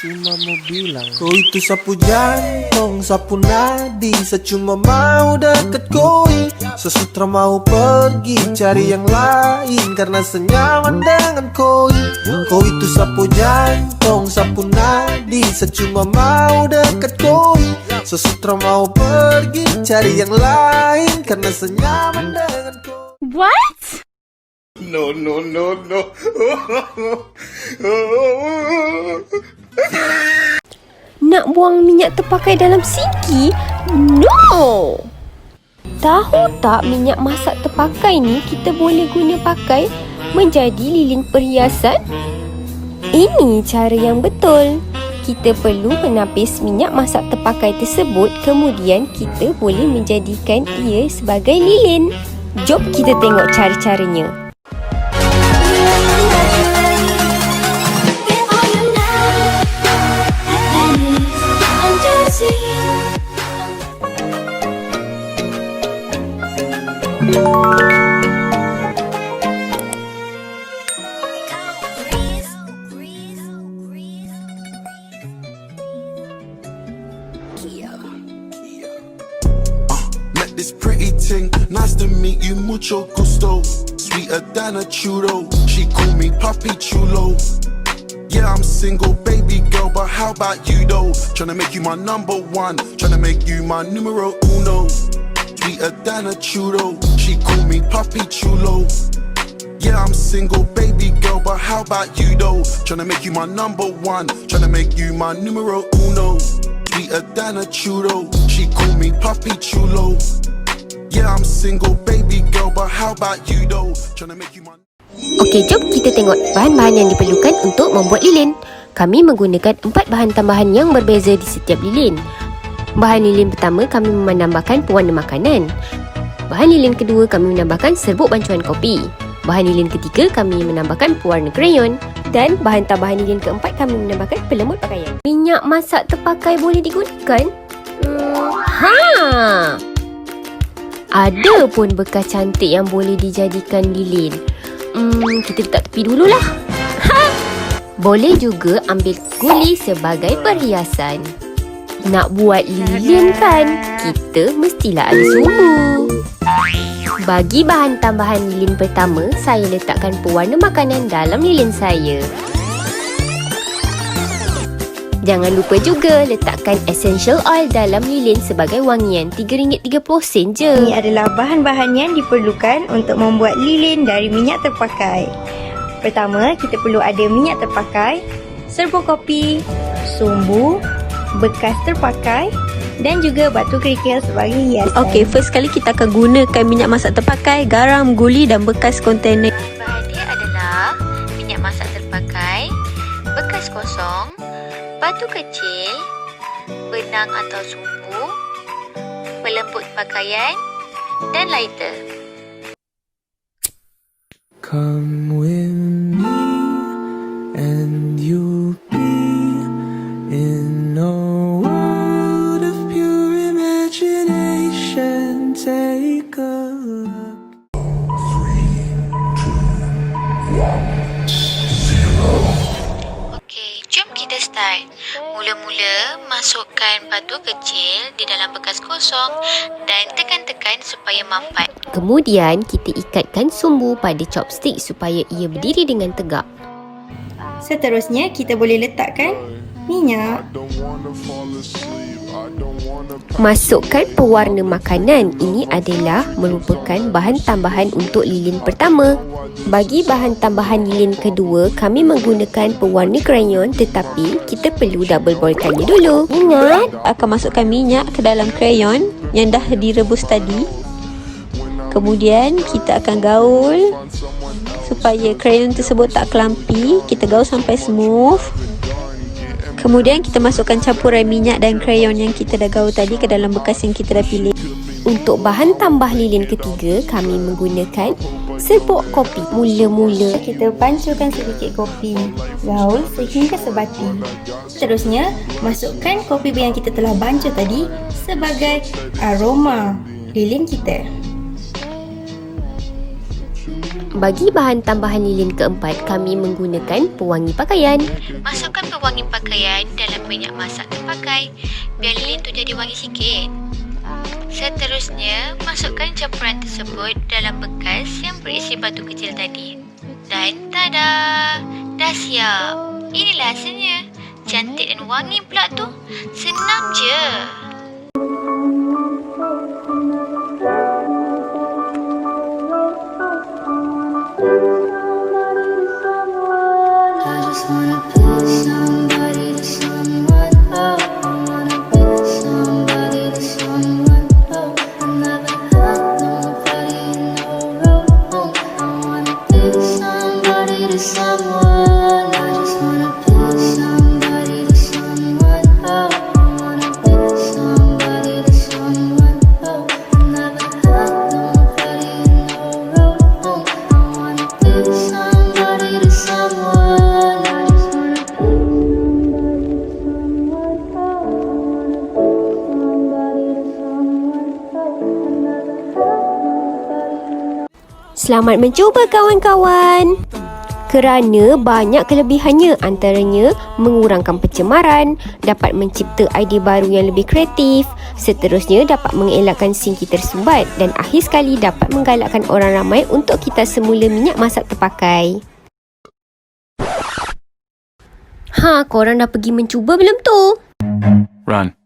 cuma mau bilang kau itu sapu jantung, sapu nadi. Saya cuma mau deket koi, sesutra mau pergi cari yang lain karena senyaman dengan koi. Kau itu sapu jantung, sapu nadi. Saya cuma mau deket koi, sesutra mau pergi cari yang lain karena senyaman dengan koi. What? No. Nak buang minyak terpakai dalam sinki? No! Tahu tak minyak masak terpakai ni kita boleh guna pakai menjadi lilin perhiasan? Ini cara yang betul. Kita perlu menapis minyak masak terpakai tersebut, kemudian kita boleh menjadikan ia sebagai lilin. Jom kita tengok cara-caranya. Met this pretty ting, nice to meet you, mucho gusto. Sweeter than a churro, she call me Papi Chulo. Yeah, I'm single, baby girl, but how about you though? Tryna make you my number one, tryna make you my numero uno. Sweeter than a churro, she call me Papi Chulo. Yeah, I'm single, baby girl, but how about you though? Tryna make you my number one, tryna make you my numero uno. Sweeter than a churro, she call me Papi Chulo. Yeah, I'm single, baby girl, but how about you though? Tryna make you my... Okey, jom kita tengok bahan-bahan yang diperlukan untuk membuat lilin. Kami menggunakan 4 bahan tambahan yang berbeza di setiap lilin. Bahan lilin pertama, kami menambahkan pewarna makanan. Bahan lilin kedua, kami menambahkan serbuk bancuan kopi. Bahan lilin ketiga, kami menambahkan pewarna krayon. Dan bahan tambahan lilin keempat, kami menambahkan pelembut pakaian. Minyak masak terpakai boleh digunakan? Ada pun bekas cantik yang boleh dijadikan lilin. Kita letak tepi dululah. Boleh juga ambil guli sebagai perhiasan. Nak buat lilin kan, kita mestilah ada sumbu. Bagi bahan tambahan lilin pertama, saya letakkan pewarna makanan dalam lilin saya. Jangan lupa juga letakkan essential oil dalam lilin sebagai wangian. RM3.30 je. Ini adalah bahan-bahan yang diperlukan untuk membuat lilin dari minyak terpakai. Pertama, kita perlu ada minyak terpakai, serbuk kopi, sumbu, bekas terpakai dan juga batu kerikil sebagai hiasan. Okey, first kali kita akan gunakan minyak masak terpakai, garam, guli dan bekas kontainer. Bahan dia adalah minyak masak terpakai, bekas kosong, batu kecil, benang atau sumbu, pelembut pakaian dan lighter. Come with me and you'll be in a world of pure imagination. Take a look. 3, 2, 1, 0. Okey, jom kita start. Mula-mula, masukkan batu kecil di dalam bekas kosong dan tekan-tekan supaya mampat. Kemudian, kita ikatkan sumbu pada chopstick supaya ia berdiri dengan tegak. Seterusnya, kita boleh letakkan minyak. Masukkan pewarna makanan. Ini adalah merupakan bahan tambahan untuk lilin pertama. Bagi bahan tambahan lilin kedua, kami menggunakan pewarna krayon, tetapi kita perlu double boilkannya dulu. Ingat, Akan masukkan minyak ke dalam krayon yang dah direbus tadi. Kemudian kita akan gaul supaya krayon tersebut tak kelampi. Kita gaul sampai smooth. Kemudian kita masukkan campuran minyak dan krayon yang kita dah gaul tadi ke dalam bekas yang kita dah pilih. untuk bahan tambah lilin ketiga, kami menggunakan serbuk kopi. Mula-mula Kita pancurkan sedikit kopi, gaul sehingga sebati. Seterusnya, masukkan kopi yang kita telah bancur tadi sebagai aroma lilin kita. Bagi bahan tambahan lilin keempat, kami menggunakan pewangi pakaian. Masukkan pewangi pakaian dalam minyak masak terpakai biar lilin tu jadi wangi sikit. Seterusnya, masukkan campuran tersebut dalam bekas yang berisi batu kecil tadi. Dan tada! Dah siap! Inilah hasilnya. Cantik dan wangi pula tu. Senang je. Selamat mencuba kawan-kawan. Kerana banyak kelebihannya, antaranya mengurangkan pencemaran, dapat mencipta idea baru yang lebih kreatif, seterusnya dapat mengelakkan sinki tersumbat dan akhir sekali dapat menggalakkan orang ramai untuk kita semula minyak masak terpakai. Korang dah pergi mencuba belum tu? Run.